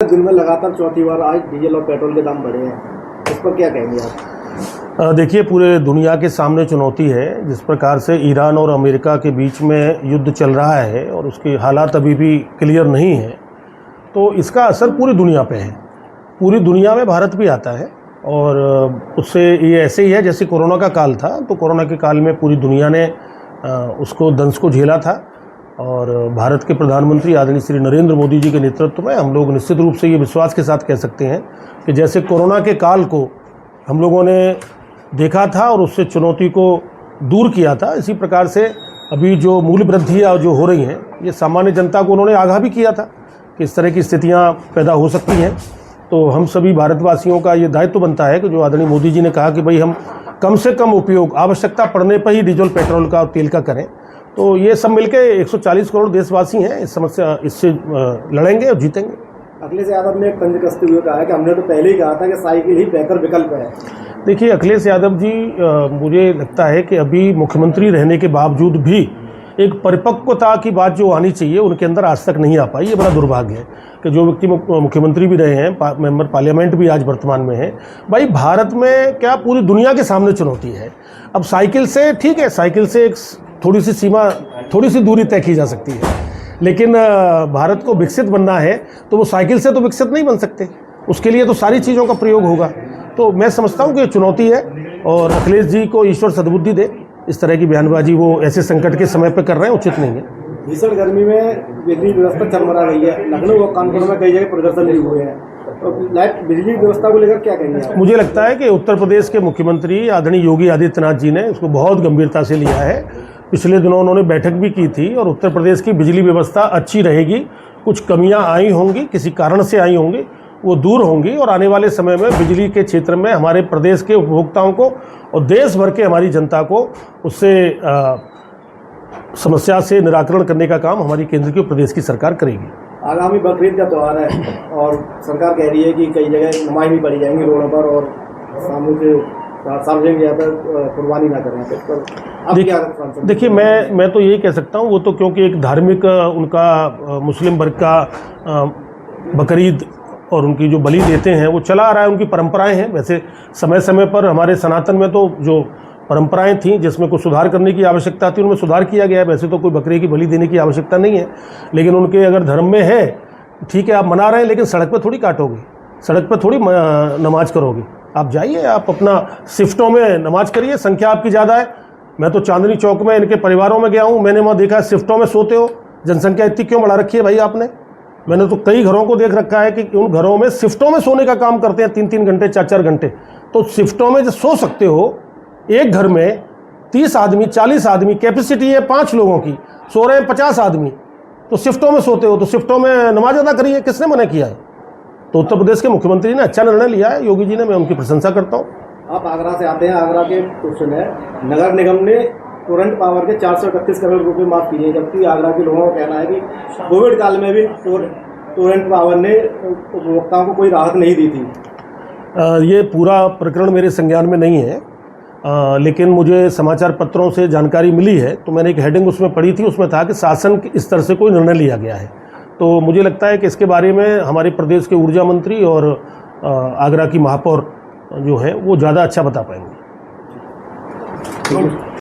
दिन में लगातार चौथी बार आज डीजल और पेट्रोल के दाम बढ़े हैं, इस पर क्या कहेंगे आप? देखिए, पूरे दुनिया के सामने चुनौती है। जिस प्रकार से ईरान और अमेरिका के बीच में युद्ध चल रहा है और उसके हालात अभी भी क्लियर नहीं है, तो इसका असर पूरी दुनिया पे है। पूरी दुनिया में भारत भी आता है और उससे ये ऐसे ही है जैसे कोरोना का काल था। तो कोरोना के काल में पूरी दुनिया ने उसको दंश को झेला था और भारत के प्रधानमंत्री आदरणीय श्री नरेंद्र मोदी जी के नेतृत्व में हम लोग निश्चित रूप से ये विश्वास के साथ कह सकते हैं कि जैसे कोरोना के काल को हम लोगों ने देखा था और उससे चुनौती को दूर किया था, इसी प्रकार से अभी जो मूल्य वृद्धियाँ जो हो रही हैं, ये सामान्य जनता को उन्होंने आगाह भी किया था कि इस तरह की स्थितियाँ पैदा हो सकती हैं। तो हम सभी भारतवासियों का ये दायित्व बनता है कि जो आदरणीय मोदी जी ने कहा कि भाई हम कम से कम उपयोग, आवश्यकता पड़ने पर ही डीजल, पेट्रोल का और तेल का करें। तो ये सब मिलके 140 करोड़ देशवासी हैं, इस समस्या इससे लड़ेंगे और जीतेंगे। अखिलेश यादव ने तंज कसते हुए कहा है कि हमने तो पहले ही कहा था कि साइकिल ही बेहतर विकल्प है। देखिए, अखिलेश यादव जी, मुझे लगता है कि अभी मुख्यमंत्री रहने के बावजूद भी एक परिपक्वता की बात जो आनी चाहिए उनके अंदर आज तक नहीं आ पाई। ये बड़ा दुर्भाग्य है कि जो व्यक्ति मुख्यमंत्री भी रहे हैं, मेंबर पार्लियामेंट भी आज वर्तमान में है। भाई, भारत में क्या पूरी दुनिया के सामने चुनौती है। अब साइकिल से ठीक है, साइकिल से एक थोड़ी सी सीमा, थोड़ी सी दूरी तय की जा सकती है, लेकिन भारत को विकसित बनना है तो वो साइकिल से तो विकसित नहीं बन सकते। उसके लिए तो सारी चीज़ों का प्रयोग होगा। तो मैं समझता हूँ कि ये चुनौती है और अखिलेश जी को ईश्वर सद्बुद्धि दे। इस तरह की बयानबाजी वो ऐसे संकट के समय पर कर रहे हैं, उचित नहीं है। भीषण गर्मी में बिजली व्यवस्था चरमरा गई है। लखनऊ और कानपुर में कई जगह प्रदर्शन भी हुए हैं। तो लाइट बिजली व्यवस्था को लेकर क्या कहेंगे? मुझे लगता है कि उत्तर प्रदेश के मुख्यमंत्री आदरणीय योगी आदित्यनाथ जी ने उसको बहुत गंभीरता से लिया है। पिछले दिनों उन्होंने बैठक भी की थी और उत्तर प्रदेश की बिजली व्यवस्था अच्छी रहेगी। कुछ कमियां आई होंगी, किसी कारण से आई होंगी, वो दूर होंगी और आने वाले समय में बिजली के क्षेत्र में हमारे प्रदेश के उपभोक्ताओं को और देश भर के हमारी जनता को उससे समस्या से निराकरण करने का काम हमारी केंद्र की प्रदेश की सरकार करेगी। आगामी बकरीद का त्यौहार है और सरकार कह रही है कि कई जगह नमाज़ भी पढ़ी जाएंगी रोडों पर और सार्वजनिक जगह पर कुर्बानी ना करें। देखिए, मैं तो यही कह सकता हूँ, वो तो क्योंकि एक धार्मिक उनका मुस्लिम वर्ग का बकरीद और उनकी जो बलि देते हैं वो चला आ रहा है, उनकी परंपराएं हैं। वैसे समय समय पर हमारे सनातन में तो जो परंपराएं थीं जिसमें कुछ सुधार करने की आवश्यकता थी, उनमें सुधार किया गया है। वैसे तो कोई बकरे की बलि देने की आवश्यकता नहीं है, लेकिन उनके अगर धर्म में है, ठीक है, आप मना रहे हैं, लेकिन सड़क पर थोड़ी काटोगे, सड़क पर थोड़ी नमाज करोगे। आप जाइए, आप अपना शिफ्टों में नमाज करिए, संख्या आपकी ज़्यादा है। मैं तो चांदनी चौक में इनके परिवारों में गया हूँ, मैंने वहाँ देखा शिफ्टों में सोते हो। जनसंख्या इतनी क्यों बढ़ा रखी है भाई आपने? मैंने तो कई घरों को देख रखा है कि उन घरों में शिफ्टों में सोने का काम करते हैं, 3-3 घंटे, 4-4 घंटे। तो शिफ्टों में जो सो सकते हो, एक घर में 30 आदमी, 40 आदमी, कैपेसिटी है 5 लोगों की, सो रहे हैं 50 आदमी, तो शिफ्टों में सोते हो, तो शिफ्टों में नमाज अदा करिए। किसने मना किया है? तो उत्तर प्रदेश के मुख्यमंत्री ने अच्छा निर्णय लिया है, योगी जी ने, मैं उनकी प्रशंसा करता हूँ। आप आगरा से आते हैं, आगरा के क्वेश्चन है, नगर निगम ने टोरेंट पावर के 431 करोड़ रुपए माफ किए, जबकि आगरा के लोगों का कहना है कि कोविड काल में भी टोरेंट पावर ने उपभोक्ताओं को कोई राहत नहीं दी थी। ये पूरा प्रकरण मेरे संज्ञान में नहीं है, लेकिन मुझे समाचार पत्रों से जानकारी मिली है। तो मैंने एक हेडिंग उसमें पढ़ी थी, उसमें था कि शासन के स्तर से कोई निर्णय लिया गया है। तो मुझे लगता है कि इसके बारे में हमारे प्रदेश के ऊर्जा मंत्री और आगरा की महापौर जो है वो ज़्यादा अच्छा बता पाएंगे।